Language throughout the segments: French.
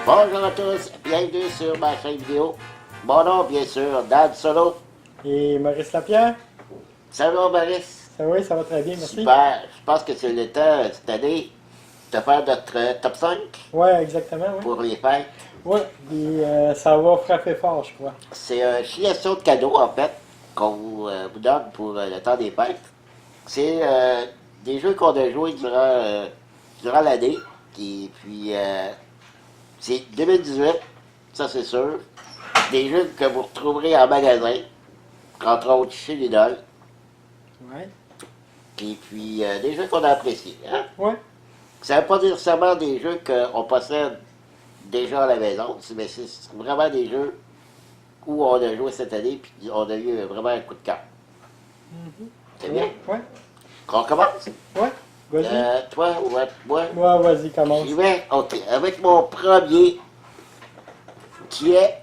Bonjour à tous, bienvenue sur ma chaîne vidéo. Mon nom, bien sûr, Dan Solo. Et Maurice Lapierre, Ça va, Maurice? ça va très bien, merci. Super, je pense que c'est le temps cette année de faire notre top 5 Ouais, exactement, oui. pour les fêtes. Ouais, et ça va frapper fort, je crois. C'est une filiation de cadeaux, en fait, qu'on vous donne pour le temps des fêtes. C'est des jeux qu'on a joués durant l'année. Et puis, c'est 2018, ça c'est sûr. Des jeux que vous retrouverez en magasin, entre autres chez Lidl. Ouais. Et puis, des jeux qu'on a appréciés. Hein? Ouais. Ça ne veut pas dire seulement des jeux qu'on possède déjà à la maison, mais c'est vraiment des jeux où on a joué cette année puis on a eu vraiment un coup de cœur. C'est bien? Ouais. On commence? Ouais. Vas-y. Toi ou moi? Ouais, vas-y, commence. J'y vais? OK. Avec mon premier, qui est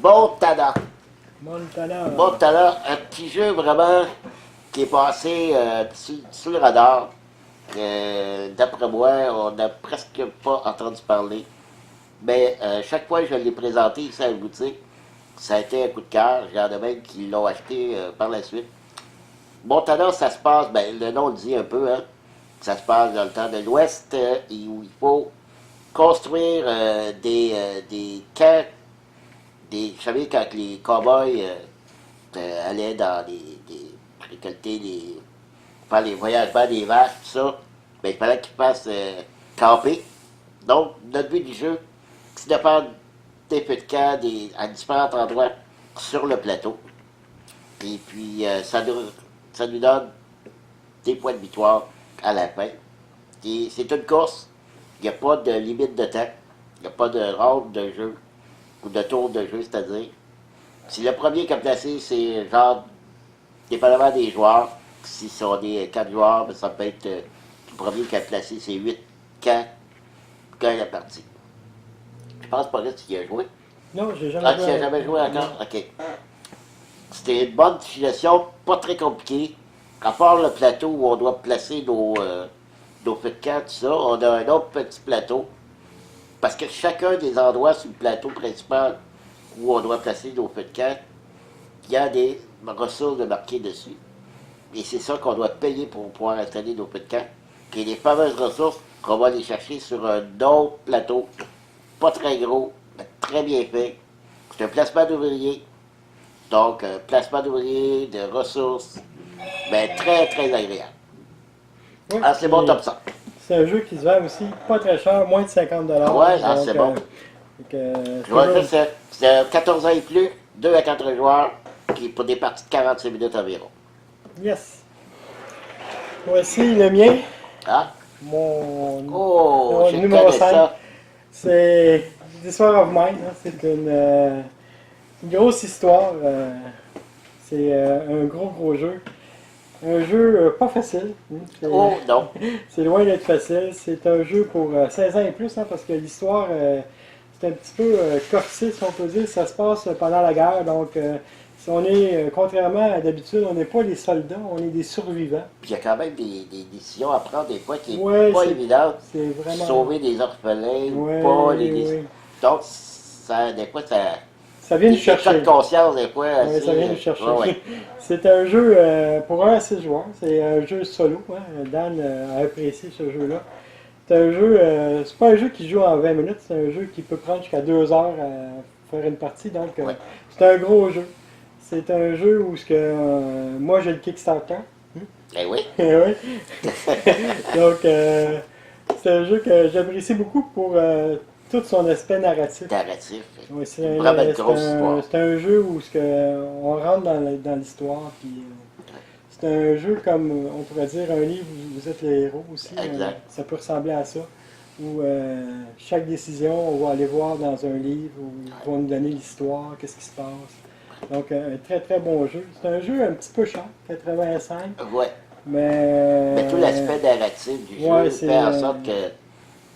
Montana. Montana. Montana, un petit jeu vraiment qui est passé sous le radar. D'après moi, on n'a presque pas entendu parler. Mais chaque fois que je l'ai présenté ici à la boutique, ça a été un coup de cœur. Il y en a même qui l'ont acheté par la suite. Montana, ça se passe, ben, le nom le dit un peu, hein. Ça se passe dans le temps de l'Ouest, où il faut construire des camps. Vous savez, quand les cow-boys allaient dans récolter faire les voyagements des vaches, tout ça, ben, il fallait qu'ils fassent camper. Donc, notre but du jeu, c'est de faire des feux de camp à différents endroits sur le plateau. Et puis, ça nous donne des points de victoire à la fin. Et c'est une course. Il n'y a pas de limite de temps. Il n'y a pas de round de jeu ou de tour de jeu, c'est-à-dire. Si le premier qui a placé, c'est genre, dépendamment des joueurs, si on est 4 joueurs, ben, ça peut être le premier qui a placé, c'est 8 camps gagne la partie. Je pense pas que tu y as joué. Non, j'ai jamais Ah, tu joué. n'y as jamais joué encore? OK. C'était une bonne filiation, pas très compliquée. À part le plateau où on doit placer nos feux de camp, tout ça, on a un autre petit plateau. Parce que chacun des endroits sur le plateau principal où on doit placer nos feux de camp, il y a des ressources de marquées dessus. Et c'est ça qu'on doit payer pour pouvoir installer nos feux de camp. Et les fameuses ressources qu'on va aller chercher sur un autre plateau, pas très gros, mais très bien fait. C'est un placement d'ouvriers. Donc, placement d'ouvriers, de ressources, mais très, très agréable. Ouais, Ah, c'est mon et top 100. C'est un jeu qui se vend aussi pas très cher, moins de 50 $. Ouais, ah, c'est bon. Je vois que c'est 14 ans et plus, 2 à 4 joueurs, qui pour des parties de 45 minutes environ. Yes. Voici le mien, Ah? mon Oh, je numéro connais 5. ça. C'est Histoire of Mine. Hein. C'est une grosse histoire. C'est un gros jeu. Un jeu pas facile. Hein. Oh, non. C'est loin d'être facile. C'est un jeu pour 16 ans et plus, hein, parce que l'histoire, c'est un petit peu corsé, si on peut dire. Ça se passe pendant la guerre. Donc, si on est, contrairement à d'habitude, on n'est pas les soldats, on est des survivants. Puis il y a quand même des décisions à prendre des fois qui Ouais, n'est pas évidentes. C'est vraiment. Sauver des orphelins Ouais, ou pas. oui. Donc, ça, des fois, Ça vient nous des cas chercher. de conscience, des fois. Ouais, assez, ça vient nous chercher. ouais. C'est un jeu pour 1 à 6 joueurs. C'est un jeu solo. Hein. Dan a apprécié ce jeu-là. C'est un jeu, c'est pas un jeu qui se joue en 20 minutes, c'est un jeu qui peut prendre jusqu'à 2 heures à faire une partie. Donc, Ouais. c'est un gros jeu. C'est un jeu où moi j'ai le Kickstarter. Eh oui. Eh oui. Donc, c'est un jeu que j'apprécie beaucoup pour tout son aspect narratif. Narratif. Oui, Vraiment une grosse histoire. c'est un jeu où on rentre dans l'histoire. Puis, c'est un jeu comme, on pourrait dire, un livre où vous êtes les héros aussi. Exact. Ça peut ressembler à ça. Où chaque décision, on va aller voir dans un livre où ils vont nous donner l'histoire, qu'est-ce qui se passe. Donc, un très bon jeu. C'est un jeu un petit peu cher, 85. Ouais. Mais tout l'aspect narratif du ouais, jeu c'est, fait en sorte que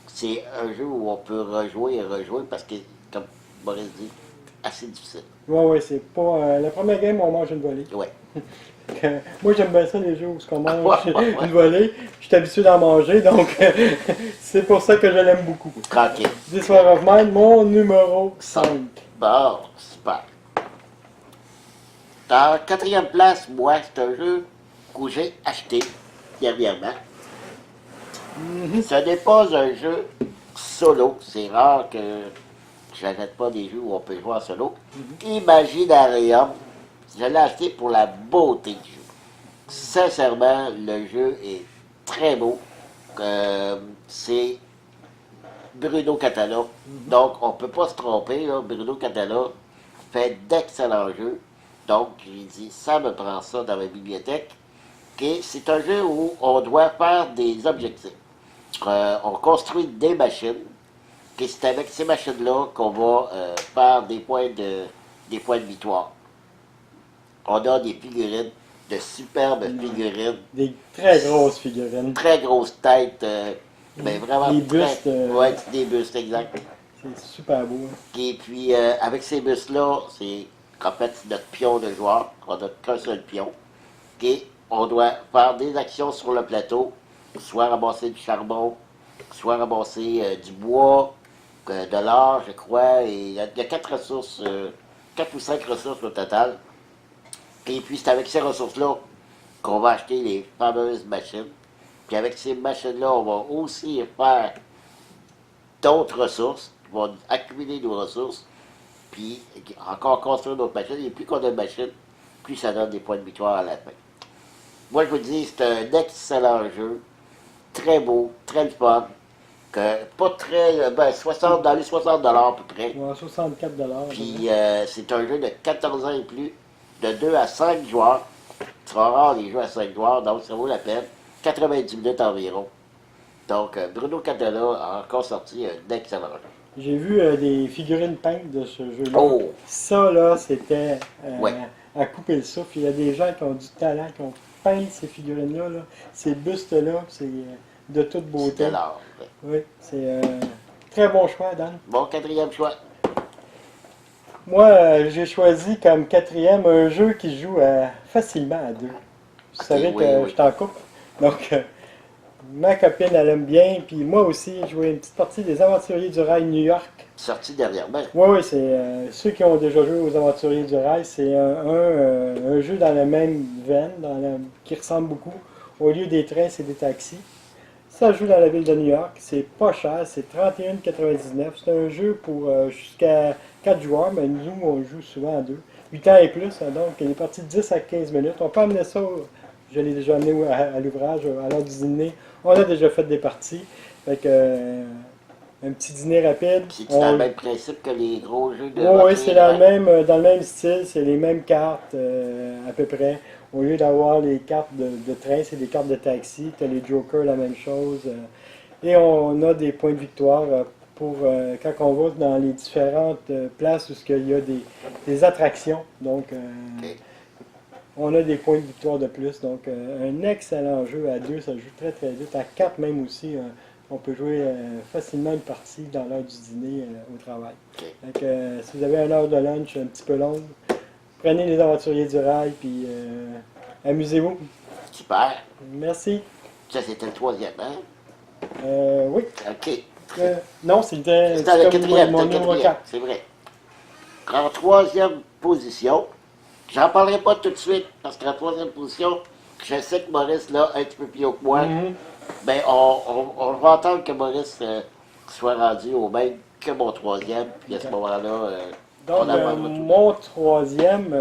c'est un jeu où on peut rejouer et rejouer parce que, comme Boris dit, assez difficile. Ouais, c'est pas. La première game, on mange une volée. Ouais. Moi, j'aime bien ça, les jeux où on mange Ouais. une volée. Je suis habitué d'en manger, donc c'est pour ça que je l'aime beaucoup. Tranquille. This War of Mine, mon numéro 5. Bon, super. En quatrième place, moi, c'est un jeu que j'ai acheté dernièrement. Ce n'est pas un jeu solo. C'est rare que je n'achète pas des jeux où on peut jouer en solo. Imaginarium, je l'ai acheté pour la beauté du jeu. Sincèrement, le jeu est très beau. C'est Bruno Catala. Donc, on ne peut pas se tromper. Là. Bruno Catala fait d'excellents jeux. Donc, j'ai dit, ça me prend ça dans ma bibliothèque. Et c'est un jeu où on doit faire des objectifs. On construit des machines. Et c'est avec ces machines-là qu'on va faire des points de victoire. On a des figurines, de superbes figurines. Des très grosses figurines. Très grosses têtes. Mais vraiment Des très... bustes. Ouais, des bustes, exact. C'est super beau. Hein. Et puis, avec ces bustes-là, c'est en fait notre pion de joueur. On n'a qu'un seul pion. Et on doit faire des actions sur le plateau, soit ramasser du charbon, soit ramasser du bois, de l'or, je crois. Et il y a 4 ou 5 ressources au total. Et puis, c'est avec ces ressources-là qu'on va acheter les fameuses machines. Puis avec ces machines-là, on va aussi faire d'autres ressources. On va accumuler nos ressources. Puis encore construire d'autres machines. Et plus qu'on a de machines, plus ça donne des points de victoire à la fin. Moi, je vous dis, c'est un excellent jeu. Très beau, très fun. Que pas très. Ben, 60, dans les 60 $ à peu près. Ouais, 64 Puis c'est un jeu de 14 ans et plus, de 2 à 5 joueurs. C'est rare les jeux à 5 joueurs, donc ça vaut la peine. 90 minutes environ. Donc Bruno Catala a encore sorti un excellent jeu. J'ai vu des figurines peintes de ce jeu-là. Oh! Ça, là, c'était Ouais. à couper le souffle. Il y a des gens qui ont du talent, qui ont peint ces figurines-là. Ces bustes-là, c'est de toute beauté. C'était l'art. Ouais. Oui, c'est très bon choix, Dan. Bon, quatrième choix. Moi, j'ai choisi comme quatrième un jeu qui se joue facilement à deux. Vous savez oui, que oui. je t'en coupe. Donc, ma copine, elle aime bien. Puis moi aussi, j'ai joué une petite partie des Aventuriers du Rail New York. Sorti dernièrement. Oui, c'est ceux qui ont déjà joué aux Aventuriers du Rail. C'est un jeu dans la même veine, qui ressemble beaucoup. Au lieu des trains, c'est des taxis. Ça joue dans la ville de New York. C'est pas cher, c'est 31,99. C'est un jeu pour jusqu'à 4 joueurs, mais nous, on joue souvent à 2. 8 ans et plus, hein, donc il est parti de 10 à 15 minutes. On peut amener ça, je l'ai déjà amené à l'ouvrage, à l'heure du dîner. On a déjà fait des parties. Fait que, un petit dîner rapide. C'est dans le même principe que les gros jeux de. Oui, c'est dans le même style, c'est les mêmes cartes à peu près. Au lieu d'avoir les cartes de train, c'est des cartes de taxi. Tu as les jokers, la même chose. Et on a des points de victoire pour quand on va dans les différentes places où il y a des attractions. Donc, Ok. on a des points de victoire de plus. Donc, un excellent jeu à 2, ça joue très très vite. À 4 même aussi, on peut jouer facilement une partie dans l'heure du dîner au travail. Ok. Donc, si vous avez une heure de lunch un petit peu longue, prenez les Aventuriers du Rail, puis amusez-vous. Super. Merci. Ça, c'était le troisième, hein? Oui. OK. Non, c'était C'était le comme quatrième, mon c'était le numéro quatrième, 4. c'est vrai. En troisième position, j'en parlerai pas tout de suite, parce qu'en troisième position, je sais que Maurice, là, un petit peu plus haut que moi, ben, on va entendre que Maurice soit rendu au même que mon troisième, puis à ce moment-là, Donc, on en parlera tout. mon troisième,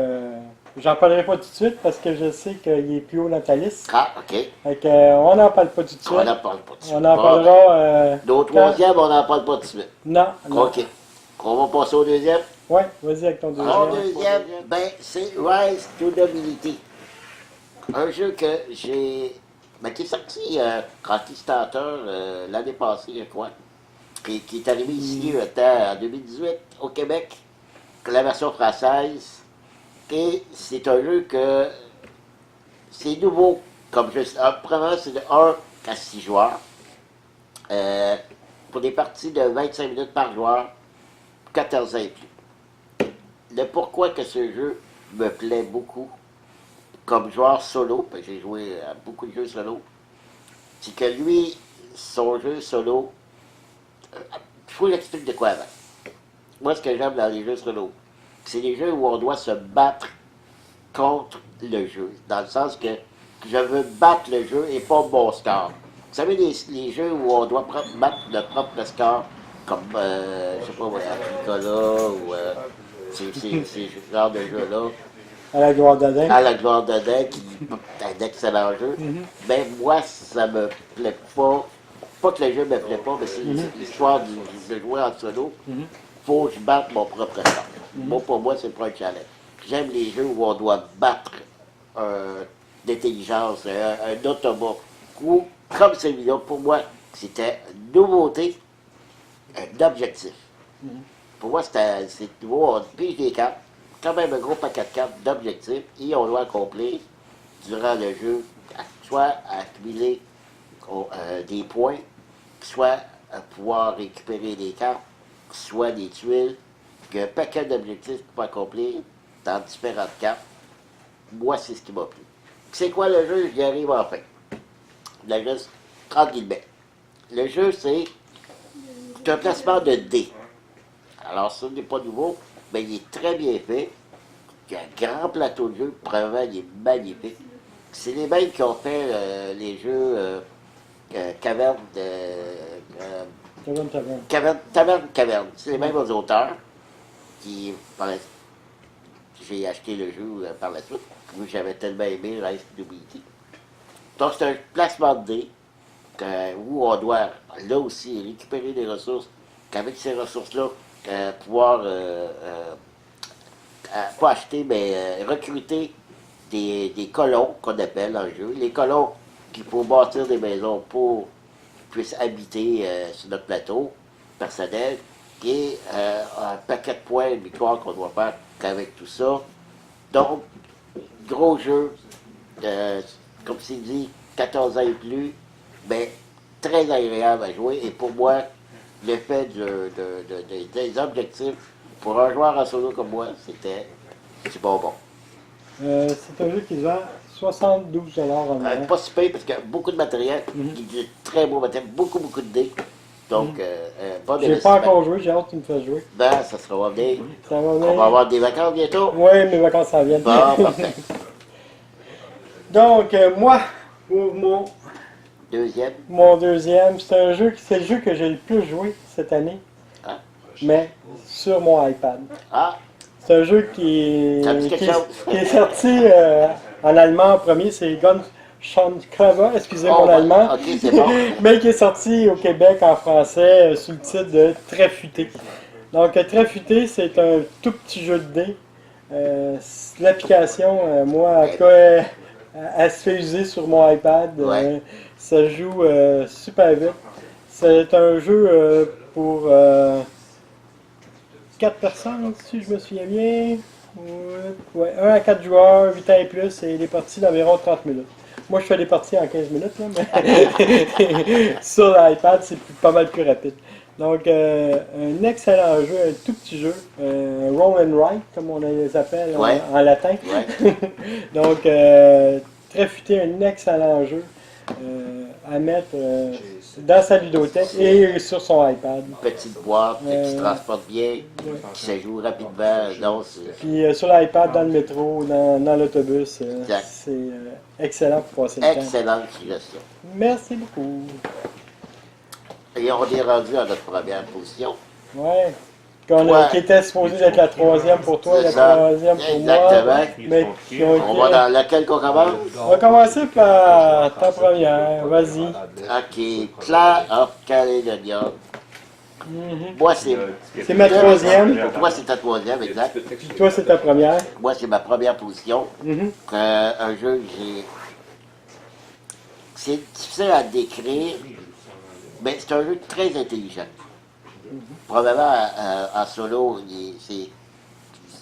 j'en parlerai pas tout de suite parce que je sais qu'il est plus haut dans ta liste. Ah, OK. Fait que, on n'en parle pas tout de suite. On n'en parle pas tout de suite. On en Bon, parlera. Nos troisième, on n'en parle pas tout de suite. Non, non. OK. On va passer au deuxième. Ouais, vas-y avec ton deuxième. Mon deuxième, ben, c'est Rise to Dominity. Un jeu que j'ai. Ben, qui est sorti en Kickstarter l'année passée, je crois. Qui est arrivé ici en 2018 au Québec, la version française. Et c'est un jeu que. C'est nouveau comme jeu. Premièrement, c'est de 1 à 6 joueurs. Pour des parties de 25 minutes par joueur, 14 ans et plus. le pourquoi que ce jeu me plaît beaucoup comme joueur solo, parce que j'ai joué à beaucoup de jeux solo, c'est que lui, son jeu solo, il faut que j'explique de quoi avant. Moi, ce que j'aime dans les jeux solo, c'est les jeux où on doit se battre contre le jeu, dans le sens que je veux battre le jeu et pas mon score. Vous savez, les jeux où on doit battre notre propre score, comme, je sais pas, Agricola, ou ces genres de jeux-là, À la gloire d'Adam. à la gloire d'Adam, qui est un excellent jeu, ben moi, ça me plaît pas. Pas que le jeu me plaît pas, mais c'est l'histoire de jouer en solo. Faut que je batte mon propre score. Moi, pour moi, c'est pas un challenge. J'aime les jeux où on doit battre d'intelligence, un automa. Ou, comme celui-là, pour moi, c'était une nouveauté, un objectif. Pour moi, c'est nouveau, on pige des cartes, quand même un gros paquet de cartes d'objectifs, et on doit accomplir, durant le jeu, soit accumuler des points, soit pouvoir récupérer des cartes, soit des tuiles, puis un paquet d'objectifs pour accomplir dans différentes cartes. Moi, c'est ce qui m'a plu. C'est quoi le jeu? J'y arrive enfin. Le jeu, tranquillement. Le jeu, c'est un placement de dés. Alors, ça n'est pas nouveau, mais il est très bien fait. Il y a un grand plateau de jeu, probablement, il est magnifique. C'est les mêmes qui ont fait les jeux Caverne Caverne. C'est les mêmes auteurs qui, j'ai acheté le jeu par la suite, vu que j'avais tellement aimé Rise to Duty. Donc, c'est un placement de dés où on doit, là aussi, récupérer des ressources, qu'avec ces ressources-là, pouvoir, pas acheter, mais recruter des colons, qu'on appelle en jeu. Les colons qu'il faut bâtir des maisons pour qu'ils puissent habiter sur notre plateau personnel, et un paquet de points de victoire qu'on doit faire qu'avec tout ça. Donc, gros jeu, comme c'est dit, 14 ans et plus, mais très agréable à jouer. Et pour moi, le fait des objectifs, pour un joueur en solo comme moi, c'est bonbon. C'est un jeu qui se vend 72 en Europe. Pas si pire, parce qu'il y a beaucoup de matériel, il y a de très beau matériel, beaucoup de dés. Donc, pas J'ai pas encore joué, j'ai hâte que tu me fasses jouer. Ben, ça sera venir. Ça va On venir. va avoir des vacances bientôt. Oui, mes vacances s'en viennent. Bon, parfait. Donc, moi, pour Deuxième. mon deuxième, c'est le jeu que j'ai le plus joué cette année, Ah. mais sur mon iPad. Ah, C'est un jeu qui Ça me dit quelque chose. est sorti en allemand en premier, c'est Gunschankrava, excusez mon ben, allemand, ok, c'est bon. mais qui est sorti au Québec en français sous le titre de Très futé. Donc, Très futé, c'est un tout petit jeu de dés. L'application, moi, en tout cas, elle se fait user sur mon iPad. Ouais. Ça joue super vite. C'est un jeu pour 4 personnes, si je me souviens bien. Ouais, 1 à 4 joueurs, 8 ans et plus, et des parties d'environ 30 minutes. Moi, je fais des parties en 15 minutes, là, mais sur l'iPad, c'est pas mal plus rapide. Donc, un excellent jeu, un tout petit jeu, roll and write, comme on les appelle Ouais. en latin. Ouais. Donc, Très futé, un excellent jeu à mettre dans sa ludothèque et sur son iPad. Petite boîte qui se transporte bien, qui se joue rapidement. Donc, Puis sur l'iPad, dans le métro, dans l'autobus, Exact. c'est excellent pour passer le temps. excellente suggestion. Merci beaucoup. Et on est rendu à notre première position. Ouais. Ouais. Qui était supposé d'être la troisième pour toi, C'est la ça. troisième pour Exactement. moi. Mais qui ont On été- va dans laquelle qu'on commence? On va commencer par ta première. Vas-y. Ok, Clair of Caledonia. Moi, c'est. C'est ma troisième. Pour toi, c'est ta troisième, exact. Puis toi, c'est ta première. Moi, c'est ma première position. Mhm. Un jeu que j'ai. C'est difficile à décrire, mais c'est un jeu très intelligent. Probablement en solo,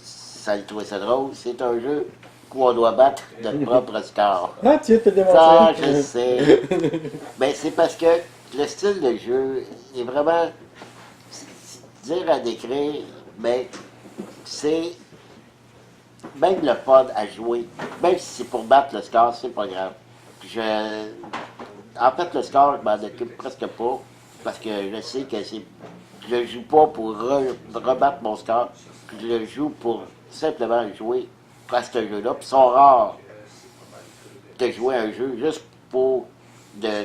ça lui trouvait ça drôle. C'est un jeu où on doit battre notre propre score. Ah, tu viens de te Ça, démontrer. je sais. Mais c'est parce que le style de jeu est vraiment dur à décrire, mais c'est même le fun à jouer, même si c'est pour battre le score, c'est pas grave. En fait, le score, je m'en occupe presque pas, parce que je sais que c'est. Je le joue pas pour rebattre mon score, je le joue pour simplement jouer à ce jeu-là. Puis ils sont rares de jouer un jeu juste pour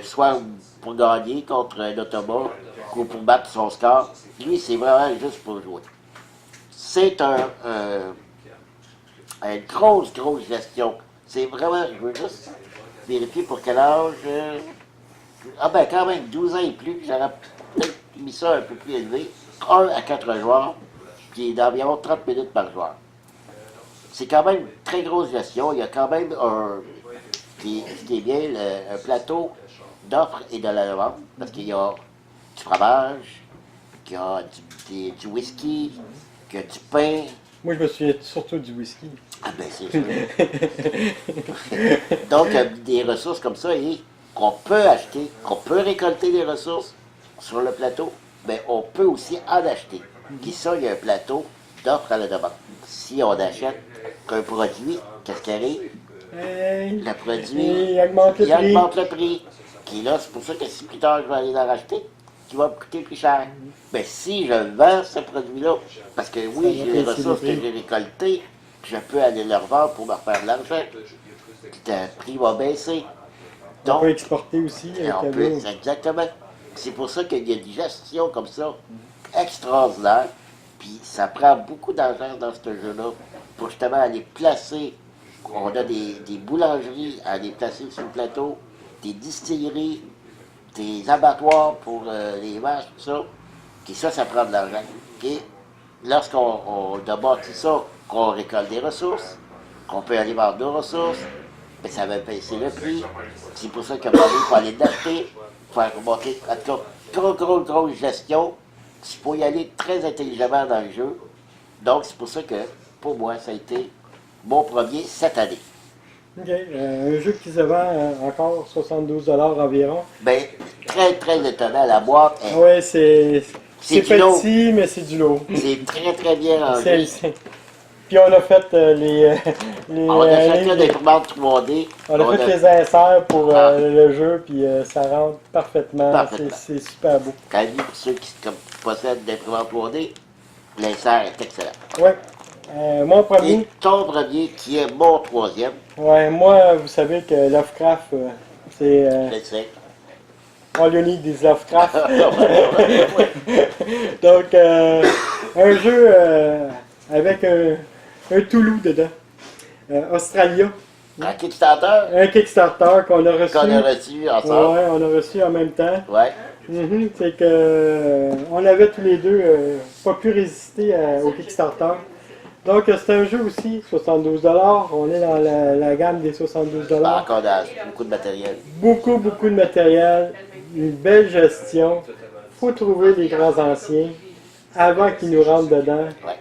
soit pour gagner contre un automa ou pour battre son score. Lui, c'est vraiment juste pour jouer. C'est une grosse gestion. C'est vraiment, je veux juste vérifier pour quel âge. Ah ben quand même, 12 ans et plus, j'aurais peut-être mis ça un peu plus élevé. 1 à 4 joueurs, qui est d'environ 30 minutes par joueur. C'est quand même une très grosse gestion. Il y a quand même ce qui est bien, un plateau d'offres et de la demande, parce qu'il y a du fromage, qu'il y a du whisky, qu'il y a du pain. Moi, je me souviens surtout du whisky. Ah ben c'est sûr. Donc, des ressources comme ça, et qu'on peut acheter, qu'on peut récolter des ressources sur le plateau, mais on peut aussi en acheter. Puis ça, il y a un plateau d'offres à la demande. Si on achète un produit, qu'est-ce qui arrive? Le produit, il augmente le prix. Qui là, c'est pour ça que si plus tard je vais aller en racheter, qui va me coûter plus cher. Mais si je vends ce produit-là, parce que oui, j'ai les ressources que j'ai récoltées, je peux aller le revendre pour me faire de l'argent. Le prix va baisser. Donc, on peut exporter aussi. Exactement. C'est pour ça qu'il y a des gestions comme ça extraordinaires. Puis ça prend beaucoup d'argent dans ce jeu-là pour justement aller placer. On a des boulangeries à aller placer sur le plateau, des distilleries, des abattoirs pour les vaches, tout ça. Puis ça prend de l'argent. Et lorsqu'on a bâti ça, qu'on récolte des ressources, qu'on peut aller vendre nos ressources, bien, ça va baisser le prix. C'est pour ça qu'il faut aller l'acheter, faire monter, en tout cas, grosse gestion. Il faut y aller très intelligemment dans le jeu. Donc, c'est pour ça que, pour moi, ça a été mon premier cette année. OK. Un jeu qui se vend encore 72$ environ. Bien, très étonnant. La boîte est... Oui, c'est petit, lourd. Mais c'est du lot. C'est très bien rangé. Puis on a fait on a chacun des imprimantes 3D. On a fait les inserts pour le jeu, puis ça rentre parfaitement. C'est super beau. Quand même, pour ceux qui possèdent des imprimantes 3D, l'insert est excellent. Oui. Mon premier. Et ton premier, qui est mon troisième. Ouais, moi, vous savez que Lovecraft, c'est. Je sais. All you need is Lovecraft. Donc, un jeu avec un Toulouse dedans. Australia. Un Kickstarter. Un Kickstarter qu'on a reçu. Qu'on a reçu ensemble. Ouais, on a reçu en même temps. Ouais. C'est que on avait tous les deux pas pu résister au Kickstarter. Donc c'est un jeu aussi, 72$. On est dans la gamme des 72$. Encore beaucoup de matériel. Beaucoup de matériel. Une belle gestion. Faut trouver les grands anciens avant qu'ils nous rentrent dedans. Ouais.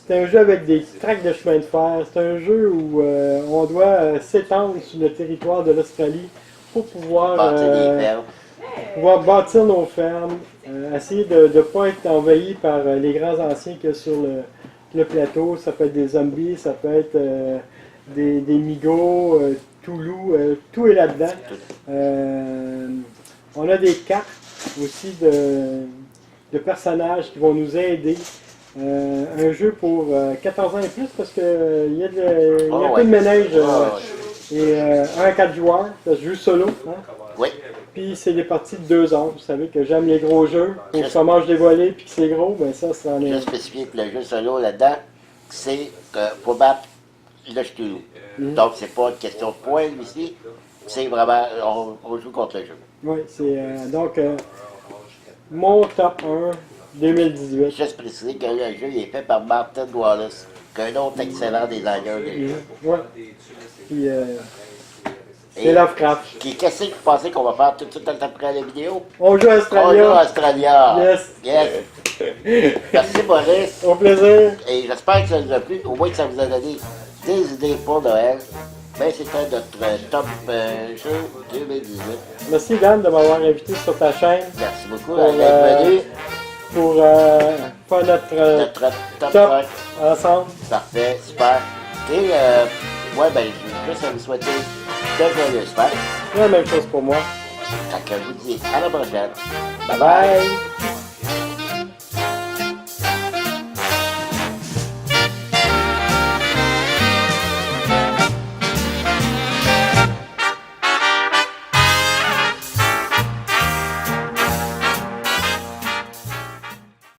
C'est un jeu avec des tracts de chemin de fer. C'est un jeu où on doit s'étendre sur le territoire de l'Australie pour pouvoir bâtir nos fermes, essayer de ne pas être envahi par les grands anciens qu'il y a sur le plateau. Ça peut être des zombies, ça peut être des migos, Toulouse, tout est là-dedans. On a des cartes aussi de personnages qui vont nous aider. Un jeu pour 14 ans et plus parce qu'il y a un peu de ménage. Et 1 à 4 joueurs, ça se joue solo. Hein? Oui. Puis c'est des parties de 2 heures. Vous savez que j'aime les gros jeux. Pour que ça mange des volets puis que c'est gros, ben ça en est. Je spécifié que le jeu solo là-dedans, c'est pour battre le Cthulhu. Donc c'est pas une question de points ici. C'est vraiment, on joue contre le jeu. Oui, c'est donc mon top 1 2018. Juste préciser que le jeu est fait par Martin Wallace, qu'un autre excellent designer des jeux. Oui. Puis c'est Lovecraft. Qu'est-ce que vous pensez qu'on va faire tout de suite après la vidéo? On joue à Australia. On joue à Australia. Yes. Merci Boris. Au plaisir. Et j'espère que ça vous a plu, au moins que ça vous a donné des idées pour Noël. Ben, c'était notre top jeu 2018. Merci Dan de m'avoir invité sur ta chaîne. Merci beaucoup d'être venu. Pour faire notre Notre top 5. ensemble. Parfait, super. Et, ouais, ben, j'ai juste à vous souhaiter de joyeuses fêtes. C'est la même chose pour moi. Fait que je vous dis à la prochaine. Bye bye!